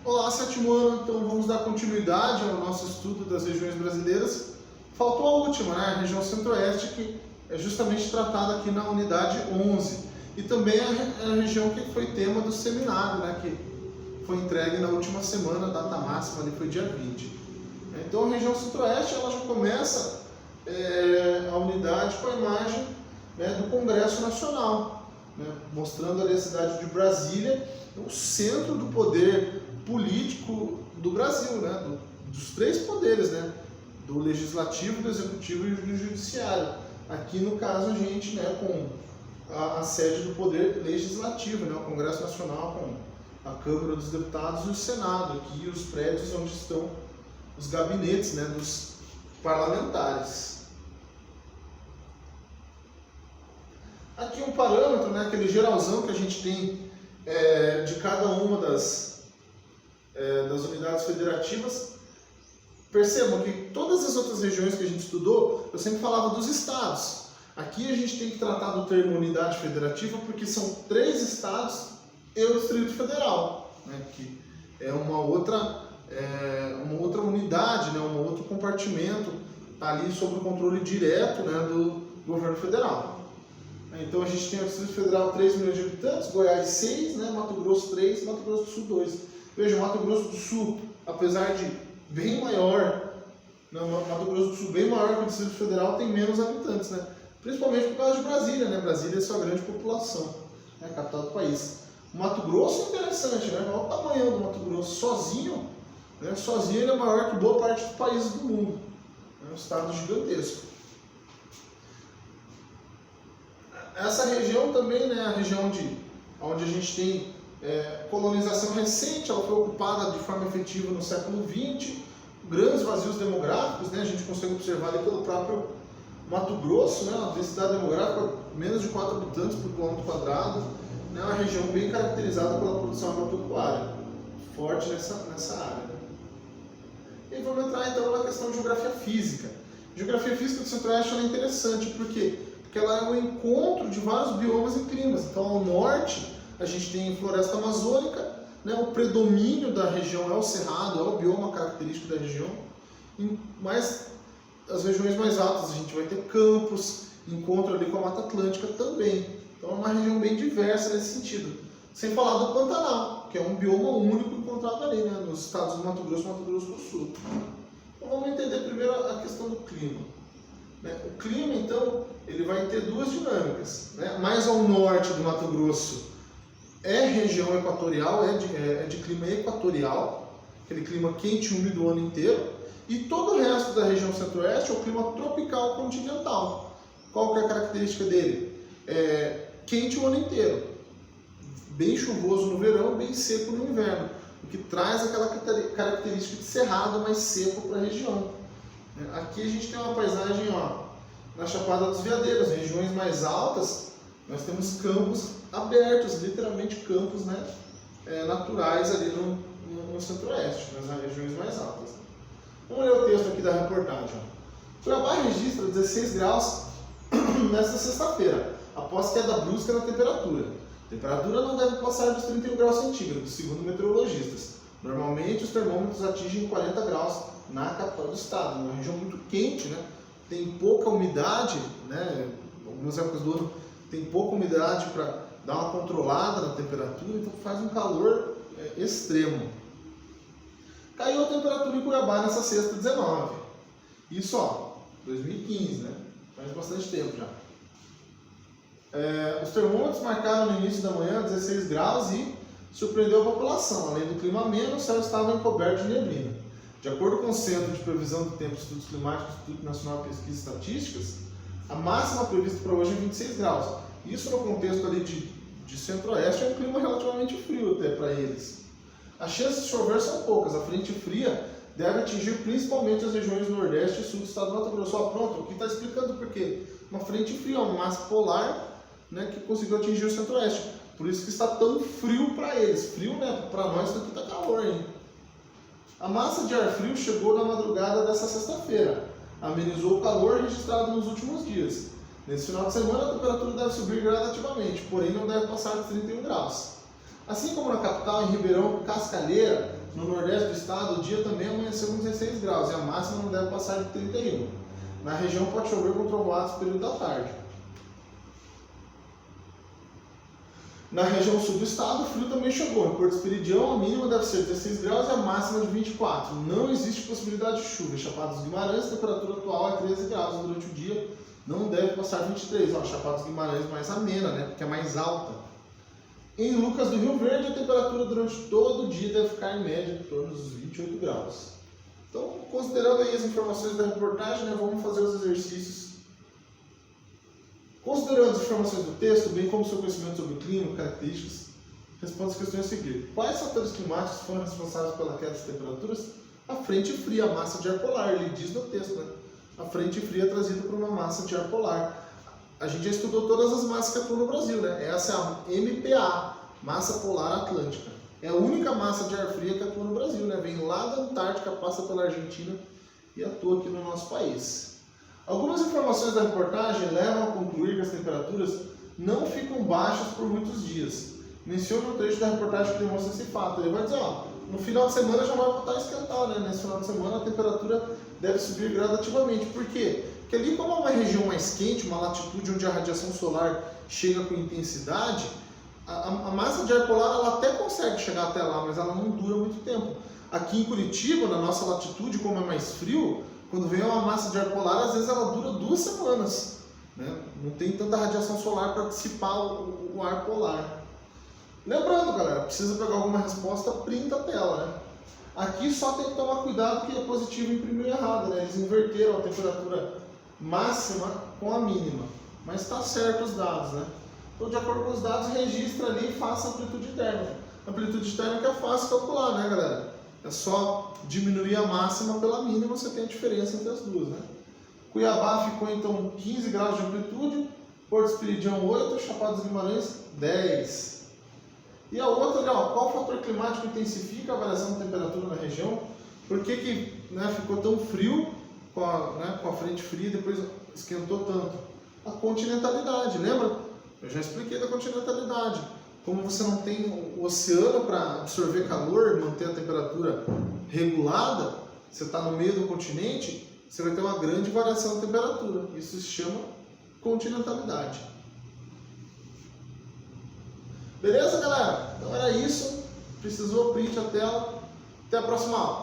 Olá, sétimo ano, então vamos dar continuidade ao nosso estudo das regiões brasileiras. Faltou a última, né? A região centro-oeste, que é justamente tratada aqui na unidade 11. E também a região que foi tema do seminário, né? Que foi entregue na última semana, a data máxima ali foi dia 20. Então a região centro-oeste ela já começa a unidade com a imagem, né, do Congresso Nacional, né, mostrando ali a cidade de Brasília, o centro do poder político do Brasil, né, dos três poderes, né, do legislativo, do executivo e do judiciário. Aqui no caso a gente, né, com a sede do poder legislativo, né, o Congresso Nacional com a Câmara dos Deputados e o Senado, aqui os prédios onde estão os gabinetes, né, dos parlamentares. Aqui um parâmetro, né, aquele geralzão que a gente tem de cada uma das unidades federativas. Percebam que todas as outras regiões que a gente estudou, eu sempre falava dos estados. Aqui a gente tem que tratar do termo unidade federativa porque são 3 estados e o Distrito Federal, né, que é uma outra unidade, né, um outro compartimento ali sob o controle direto, né, do governo federal. Então a gente tem o Distrito Federal 3 milhões de habitantes, Goiás 6, né, Mato Grosso 3, Mato Grosso do Sul 2. Veja, Mato Grosso do Sul, apesar de bem maior, Mato Grosso do Sul bem maior que o Distrito Federal, tem menos habitantes, né? Principalmente por causa de Brasília, né? Brasília é sua grande população, né? Capital do país. O Mato Grosso é interessante, né? Olha o tamanho do Mato Grosso, sozinho, né? Sozinho ele é maior que boa parte dos países do mundo. É um estado gigantesco. Essa região também, né, a região onde a gente tem colonização recente, ela foi ocupada de forma efetiva no século XX, grandes vazios demográficos, né, a gente consegue observar ali pelo próprio Mato Grosso, né, uma densidade demográfica menos de 4 habitantes por quilômetro quadrado, né, uma região bem caracterizada pela produção agropecuária, forte nessa área. E vamos entrar então na questão de geografia física. A geografia física do Centro-Oeste é interessante, porque ela é o encontro de vários biomas e climas. Então, ao norte, a gente tem floresta amazônica, né? O predomínio da região é o cerrado, é o bioma característico da região. Mas as regiões mais altas, a gente vai ter campos, encontro ali com a Mata Atlântica também. Então, é uma região bem diversa nesse sentido. Sem falar do Pantanal, que é um bioma único encontrado ali, né? Nos estados do Mato Grosso e Mato Grosso do Sul. Então, vamos entender primeiro a questão do clima. O clima, então, ele vai ter duas dinâmicas, né? Mais ao norte do Mato Grosso é região equatorial, é de clima equatorial, aquele clima quente e úmido o ano inteiro, e todo o resto da região centro-oeste é o clima tropical continental. Qual que é a característica dele? Quente o ano inteiro, bem chuvoso no verão, bem seco no inverno, o que traz aquela característica de cerrado mais seco para a região. Aqui a gente tem uma paisagem, ó, na Chapada dos Veadeiros, regiões mais altas, nós temos campos abertos, literalmente campos, né, naturais ali no centro-oeste, nas regiões mais altas. Vamos ler o texto aqui da reportagem. Cuiabá registra 16 graus nesta sexta-feira, após queda brusca na temperatura. A temperatura não deve passar dos 31 graus centígrados, segundo meteorologistas. Normalmente os termômetros atingem 40 graus na capital do estado, uma região muito quente, né? Tem pouca umidade, né? Algumas épocas do ano tem pouca umidade para dar uma controlada na temperatura, então faz um calor extremo. Caiu a temperatura em Cuiabá nessa sexta, 19. Isso, ó, 2015, né? Faz bastante tempo já. Os termômetros marcaram no início da manhã 16 graus e surpreendeu a população. Além do clima ameno, o céu estava encoberto de neblina. De acordo com o Centro de Previsão do Tempo e Estudos Climáticos do Instituto Nacional de Pesquisas e Estatísticas, a máxima prevista para hoje é 26 graus. Isso no contexto ali de centro-oeste é um clima relativamente frio até para eles. As chances de chover são poucas. A frente fria deve atingir principalmente as regiões nordeste e sul do estado do Mato Grosso. Pronto, aqui está explicando por quê. Uma frente fria, uma massa polar, né, que conseguiu atingir o centro-oeste. Por isso que está tão frio para eles. Frio, né? Para nós aqui está calor, hein? A massa de ar frio chegou na madrugada dessa sexta-feira, amenizou o calor registrado nos últimos dias. Nesse final de semana a temperatura deve subir gradativamente, porém não deve passar de 31 graus. Assim como na capital, em Ribeirão Cascalheira, no nordeste do estado, o dia também amanheceu com 16 graus e a máxima não deve passar de 31. Na região pode chover com trovoadas no período da tarde. Na região sul do estado, o frio também chegou. Em Porto Esperidião, a mínima deve ser 16 graus e a máxima de 24. Não existe possibilidade de chuva. Em Chapada dos Guimarães, a temperatura atual é 13 graus durante o dia. Não deve passar 23. Ó, Chapada dos Guimarães mais amena, né? Porque é mais alta. Em Lucas do Rio Verde, a temperatura durante todo o dia deve ficar em média em torno dos 28 graus. Então, considerando aí as informações da reportagem, né, vamos fazer os exercícios. Considerando as informações do texto, bem como seu conhecimento sobre o clima, características, responda as questões a seguir. Quais fatores climáticos foram responsáveis pela queda das temperaturas? A frente fria, a massa de ar polar, ele diz no texto, né? A frente fria é trazida por uma massa de ar polar. A gente já estudou todas as massas que atuam no Brasil, né? Essa é a MPA, Massa Polar Atlântica. É a única massa de ar fria que atua no Brasil, né? Vem lá da Antártica, passa pela Argentina e atua aqui no nosso país. Algumas informações da reportagem levam a concluir que as temperaturas não ficam baixas por muitos dias. Menciona um trecho da reportagem que demonstra esse fato. Ele vai dizer, ó, no final de semana já vai voltar a esquentar, né? Nesse final de semana a temperatura deve subir gradativamente. Por quê? Porque ali, como é uma região mais quente, uma latitude onde a radiação solar chega com intensidade, a massa de ar polar ela até consegue chegar até lá, mas ela não dura muito tempo. Aqui em Curitiba, na nossa latitude, como é mais frio, quando vem uma massa de ar polar, às vezes ela dura 2 semanas. Né? Não tem tanta radiação solar para dissipar o ar polar. Lembrando, galera, precisa pegar alguma resposta, printa a tela. Né? Aqui só tem que tomar cuidado que é positivo imprimiu errado. Né? Eles inverteram a temperatura máxima com a mínima. Mas está certo os dados. Né? Então, de acordo com os dados, registra ali e faça a amplitude térmica. A amplitude térmica é fácil calcular, né, galera? É só diminuir a máxima pela mínima, você tem a diferença entre as duas, né? Cuiabá ficou então 15 graus de amplitude, Porto Esperidião 8, Chapada dos Guimarães 10. E a outra, olha, qual fator climático intensifica a variação da temperatura na região? Por que ficou tão frio com a frente fria e depois esquentou tanto? A continentalidade, lembra? Eu já expliquei da continentalidade. Como você não tem o oceano para absorver calor, manter a temperatura regulada, você está no meio do continente, você vai ter uma grande variação de temperatura. Isso se chama continentalidade. Beleza, galera? Então era isso. Precisou, print a tela. Até a próxima aula.